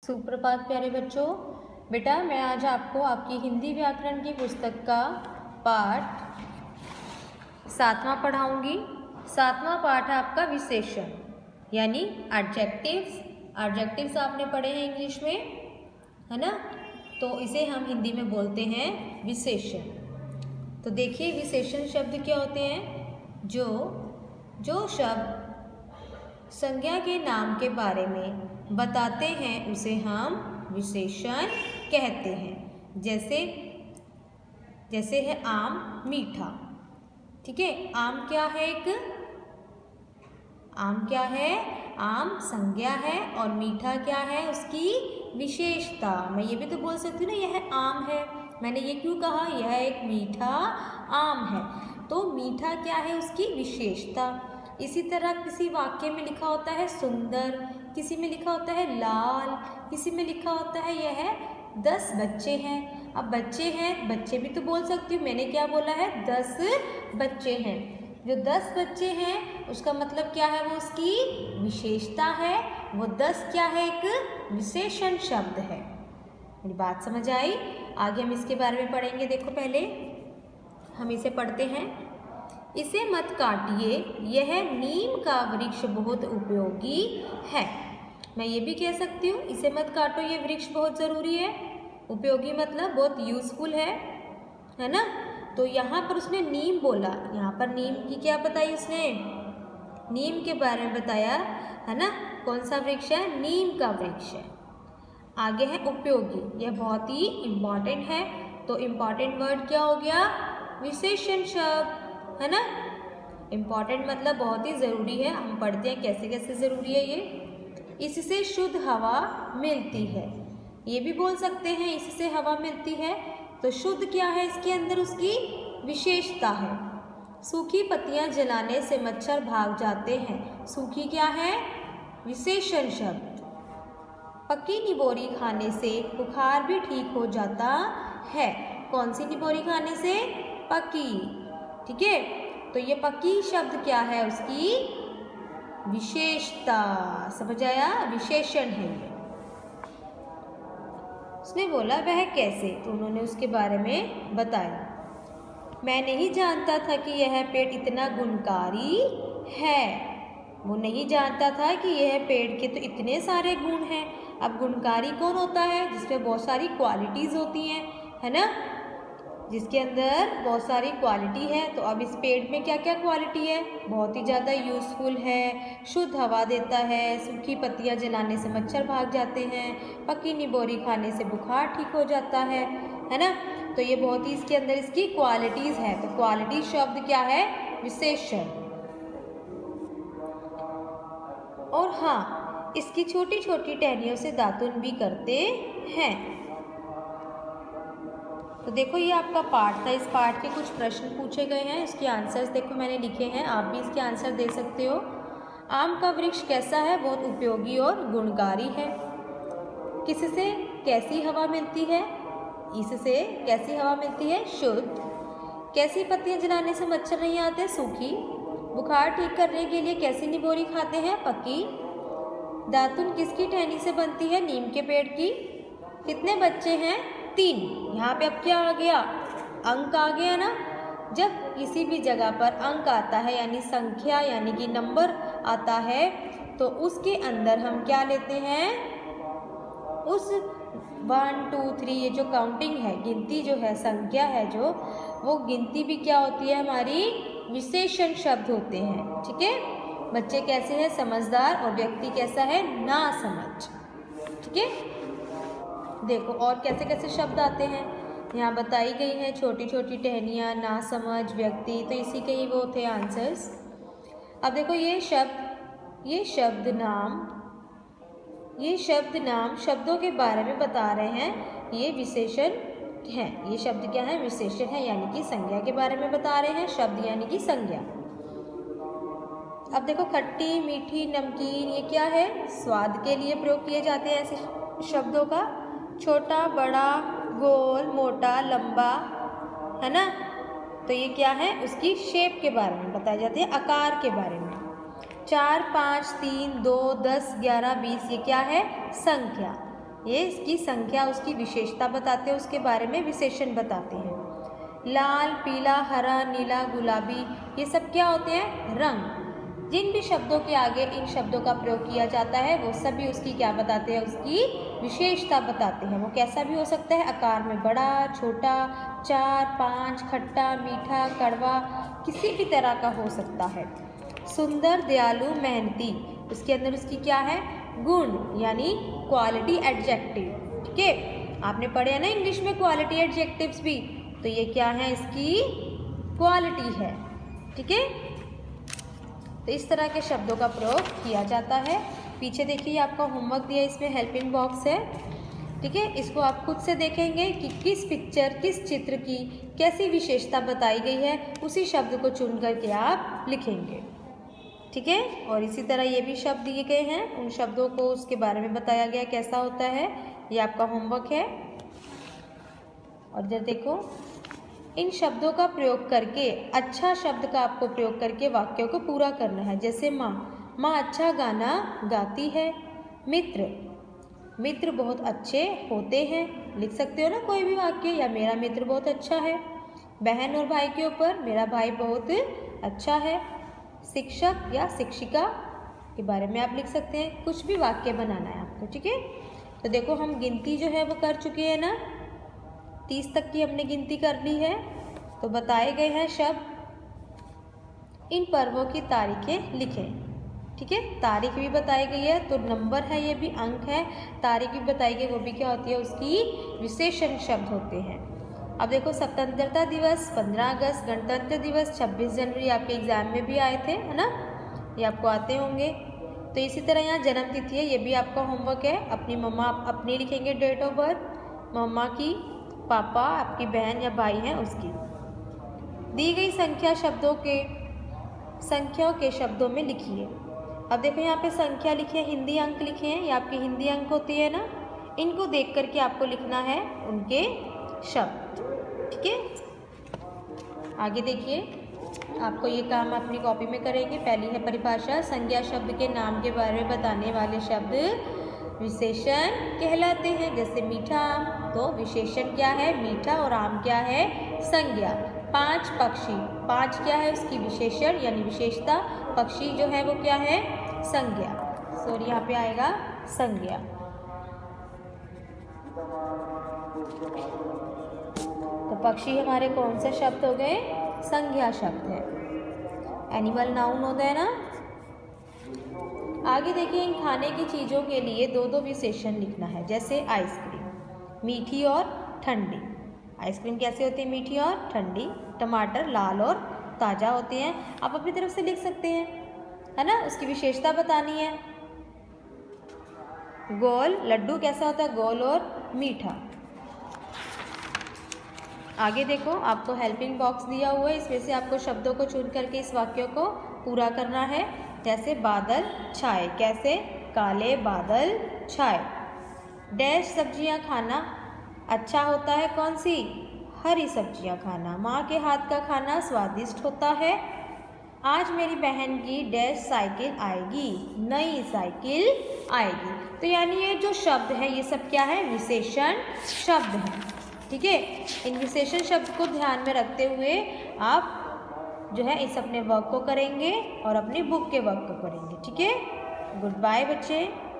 सुप्रभात प्यारे बच्चों। बेटा मैं आज आपको आपकी हिंदी व्याकरण की पुस्तक का पाठ 7वां पढ़ाऊंगी। 7वां पाठ है आपका विशेषण यानी एडजेक्टिव्स। एडजेक्टिव्स आपने पढ़े हैं इंग्लिश में, है ना? तो इसे हम हिंदी में बोलते हैं विशेषण। तो देखिए विशेषण शब्द क्या होते हैं। जो शब्द संज्ञा के नाम के बारे में बताते हैं उसे हम विशेषण कहते हैं। जैसे है आम, मीठा। ठीक है, आम क्या है? आम क्या है? आम संज्ञा है और मीठा क्या है? उसकी विशेषता। मैं ये भी तो बोल सकती हूँ ना, यह आम है। मैंने ये क्यों कहा? यह एक मीठा आम है। तो मीठा क्या है? उसकी विशेषता। इसी तरह किसी वाक्य में लिखा होता है सुंदर, किसी में लिखा होता है लाल, किसी में लिखा होता है यह 10 बच्चे हैं। अब बच्चे हैं, बच्चे भी तो बोल सकती हूँ। मैंने क्या बोला है? 10 बच्चे हैं। जो 10 बच्चे हैं उसका मतलब क्या है? वो उसकी विशेषता है। वो 10 क्या है? एक विशेषण शब्द है। मेरी बात समझ आई? आगे हम इसके बारे में पढ़ेंगे। देखो पहले हम इसे पढ़ते हैं। इसे मत काटिए, यह नीम का वृक्ष बहुत उपयोगी है। मैं ये भी कह सकती हूँ इसे मत काटो, ये वृक्ष बहुत ज़रूरी है। उपयोगी मतलब बहुत यूज़फुल है ना? तो यहाँ पर उसने नीम बोला। यहाँ पर नीम की क्या बताई उसने? नीम के बारे में बताया, है ना? कौन सा वृक्ष है? नीम का वृक्ष है। आगे है उपयोगी। यह बहुत ही इम्पॉर्टेंट है। तो इम्पॉर्टेंट वर्ड क्या हो गया? विशेषण शब्द, है ना? इम्पॉर्टेंट मतलब बहुत ही ज़रूरी है। हम पढ़ते हैं कैसे कैसे ज़रूरी है ये। इससे शुद्ध हवा मिलती है, ये भी बोल सकते हैं इससे हवा मिलती है। तो शुद्ध क्या है? इसके अंदर उसकी विशेषता है। सूखी पत्तियां जलाने से मच्छर भाग जाते हैं। सूखी क्या है? विशेषण शब्द। पक्की निबोरी खाने से बुखार भी ठीक हो जाता है। कौन सी निबोरी खाने से? पक्की। ठीक है, तो ये पक्की शब्द क्या है? उसकी विशेषता। समझ आया? विशेषण है ये। उसने बोला वह कैसे, तो उन्होंने उसके बारे में बताया। मैं नहीं जानता था कि यह पेड़ इतना गुणकारी है। वो नहीं जानता था कि यह पेड़ के तो इतने सारे गुण हैं। अब गुणकारी कौन होता है? जिसमें बहुत सारी क्वालिटीज़ होती हैं, है ना? जिसके अंदर बहुत सारी क्वालिटी है। तो अब इस पेड़ में क्या क्या क्वालिटी है? बहुत ही ज़्यादा यूज़फुल है, शुद्ध हवा देता है, सूखी पत्तियां जलाने से मच्छर भाग जाते हैं, पक्की निबोरी खाने से बुखार ठीक हो जाता है ना? तो ये बहुत ही इसके अंदर इसकी क्वालिटीज़ है। तो क्वालिटी शब्द क्या है? विशेषण। और हाँ, इसकी छोटी छोटी टहनियों से दातुन भी करते हैं। तो देखो ये आपका पाठ था। इस पाठ के कुछ प्रश्न पूछे गए हैं, इसके आंसर्स देखो मैंने लिखे हैं। आप भी इसके आंसर दे सकते हो। आम का वृक्ष कैसा है? बहुत उपयोगी और गुणकारी है। किससे कैसी हवा मिलती है? इससे कैसी हवा मिलती है? शुद्ध। कैसी पत्तियां जलाने से मच्छर नहीं आते? सूखी। बुखार ठीक करने के लिए कैसी निबोरी खाते हैं? पक्की। दातुन किसकी टहनी से बनती है? नीम के पेड़ की। कितने बच्चे हैं? 3। यहाँ पे अब क्या आ गया? अंक आ गया ना। जब किसी भी जगह पर अंक आता है यानी संख्या यानी कि नंबर आता है तो उसके अंदर हम क्या लेते हैं? उस 1 2 3 ये जो काउंटिंग है, गिनती जो है, संख्या है जो, वो गिनती भी क्या होती है? हमारी विशेषण शब्द होते हैं। ठीक है, बच्चे कैसे हैं? समझदार। और व्यक्ति कैसा है? नासमझ। ठीक है, देखो और कैसे कैसे शब्द आते हैं यहाँ बताई गई हैं। छोटी छोटी टहनियाँ, नासमझ, व्यक्ति, तो इसी के ही वो थे आंसर्स। अब देखो ये शब्द नाम शब्दों के बारे में बता रहे हैं। ये विशेषण हैं। ये शब्द क्या है? विशेषण है यानी कि संज्ञा के बारे में बता रहे हैं। शब्द यानी कि संज्ञा। अब देखो खट्टी, मीठी, नमकीन, ये क्या है? स्वाद के लिए प्रयोग किए जाते हैं ऐसे शब्दों का। छोटा, बड़ा, गोल, मोटा, लंबा, है ना? तो ये क्या है? उसकी शेप के बारे में बताए जाते हैं, आकार के बारे में। 4 5 3 2 10 11 20 ये क्या है? संख्या। ये इसकी संख्या, उसकी विशेषता बताते हैं, उसके बारे में विशेषण बताते हैं। लाल, पीला, हरा, नीला, गुलाबी, ये सब क्या होते हैं? रंग। जिन भी शब्दों के आगे इन शब्दों का प्रयोग किया जाता है वो सभी उसकी क्या बताते हैं? उसकी विशेषता बताते हैं। वो कैसा भी हो सकता है, आकार में बड़ा, छोटा, 4, 5, खट्टा, मीठा, कड़वा, किसी भी तरह का हो सकता है। सुंदर, दयालु, मेहनती, उसके अंदर उसकी क्या है? गुण, यानी क्वालिटी एडजेक्टिव। ठीक है, आपने पढ़े है ना इंग्लिश में क्वालिटी एडजेक्टिव्स भी, तो ये क्या है? इसकी क्वालिटी है। ठीक है, तो इस तरह के शब्दों का प्रयोग किया जाता है। पीछे देखिए आपका होमवर्क दिया, इसमें हेल्पिंग बॉक्स है। ठीक है, इसको आप खुद से देखेंगे कि किस पिक्चर, किस चित्र की कैसी विशेषता बताई गई है, उसी शब्द को चुन करके आप लिखेंगे। ठीक है, और इसी तरह ये भी शब्द दिए गए हैं, उन शब्दों को उसके बारे में बताया गया कैसा होता है। ये आपका होमवर्क है। और इधर देखो, इन शब्दों का प्रयोग करके, अच्छा शब्द का आपको प्रयोग करके वाक्यों को पूरा करना है। जैसे माँ, माँ अच्छा गाना गाती है। मित्र, मित्र बहुत अच्छे होते हैं। लिख सकते हो ना कोई भी वाक्य, या मेरा मित्र बहुत अच्छा है। बहन और भाई के ऊपर, मेरा भाई बहुत अच्छा है। शिक्षक या शिक्षिका के बारे में आप लिख सकते हैं। कुछ भी वाक्य बनाना है आपको। ठीक है, तो देखो हम गिनती जो है वो कर चुके हैं ना, 30 तक की हमने गिनती कर ली है। तो बताए गए हैं शब्द, इन पर्वों की तारीखें लिखें। ठीक है, तारीख भी बताई गई है, तो नंबर है, ये भी अंक है। तारीख भी बताई गई, वो भी क्या होती है? उसकी विशेषण शब्द होते हैं। अब देखो, स्वतंत्रता दिवस, 15 अगस्त, गणतंत्र दिवस, 26 जनवरी आपके एग्जाम में भी आए थे, है ना? ये आपको आते होंगे। तो इसी तरह यहाँ जन्म तिथि है, ये भी आपका होमवर्क है। अपनी मम्मा अपनी लिखेंगे डेट ऑफ बर्थ, मम्मा की, पापा आपकी बहन या भाई हैं उसकी। दी गई संख्याओं के शब्दों में लिखिए। अब देखो यहाँ पे संख्या लिखी है, हिंदी अंक लिखे हैं, ये आपकी हिंदी अंक होती है ना, इनको देख करके आपको लिखना है उनके शब्द। ठीक है, आगे देखिए, आपको ये काम अपनी कॉपी में करेंगे। पहली है परिभाषा, संज्ञा शब्द के नाम के बारे में बताने वाले शब्द विशेषण कहलाते हैं। जैसे मीठा आम, तो विशेषण क्या है? मीठा, और आम क्या है? संज्ञा। 5 पक्षी, 5 क्या है? उसकी विशेषण यानी विशेषता, पक्षी जो है वो क्या है? संज्ञा। सॉरी, यहाँ पे आएगा संज्ञा। तो पक्षी हमारे कौन से शब्द हो गए? संज्ञा शब्द है। एनिमल नाउन होता है ना। आगे देखिए, इन खाने की चीज़ों के लिए 2-2 विशेषण लिखना है। जैसे आइसक्रीम, मीठी और ठंडी। आइसक्रीम कैसे होती है? मीठी और ठंडी। टमाटर लाल और ताज़ा होते हैं। आप अपनी तरफ से लिख सकते हैं, है ना? उसकी विशेषता बतानी है। गोल, लड्डू कैसा होता है? गोल और मीठा। आगे देखो, आपको हेल्पिंग बॉक्स दिया हुआ है, इसमें से आपको शब्दों को चुन करके इस वाक्य को पूरा करना है। जैसे बादल छाए, कैसे? काले बादल छाए। डैश सब्जियां खाना अच्छा होता है, कौन सी? हरी सब्जियां खाना। माँ के हाथ का खाना स्वादिष्ट होता है। आज मेरी बहन की डैश साइकिल आएगी, नई साइकिल आएगी। तो यानी ये जो शब्द है ये सब क्या है? विशेषण शब्द है। ठीक है, इन विशेषण शब्द को ध्यान में रखते हुए आप जो है इस अपने वर्क को करेंगे और अपनी बुक के वर्क को करेंगे। ठीक है, गुड बाय बच्चे।